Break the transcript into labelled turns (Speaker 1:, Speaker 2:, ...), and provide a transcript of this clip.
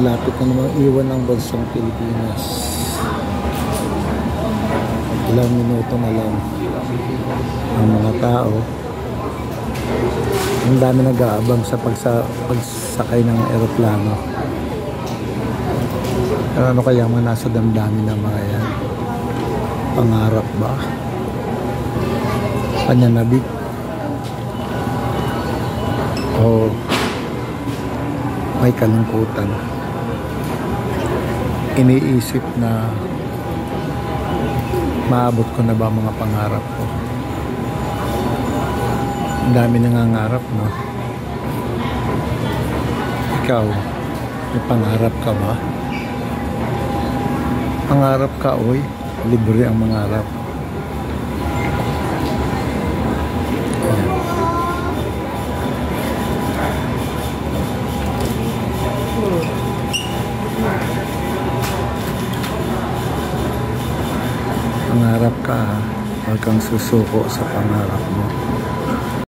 Speaker 1: malapit na naman iwan ang bansang Pilipinas. Ilang minuto na lang ang mga tao. Ang dami nag-aabang sa pagsakay ng eroplano. Pero ano kaya mga nasa damdamin ng mga yan? Pangarap ba? Panyanabik? O may kalungkutan? Iniisip na maabot ko na ba mga pangarap ko? Ang dami nangangarap, no? Ikaw, may pangarap ka ba? Pangarap ka, oy. Libre ang mangarap. Pangarap ka, huwag kang susuko sa pangarap mo.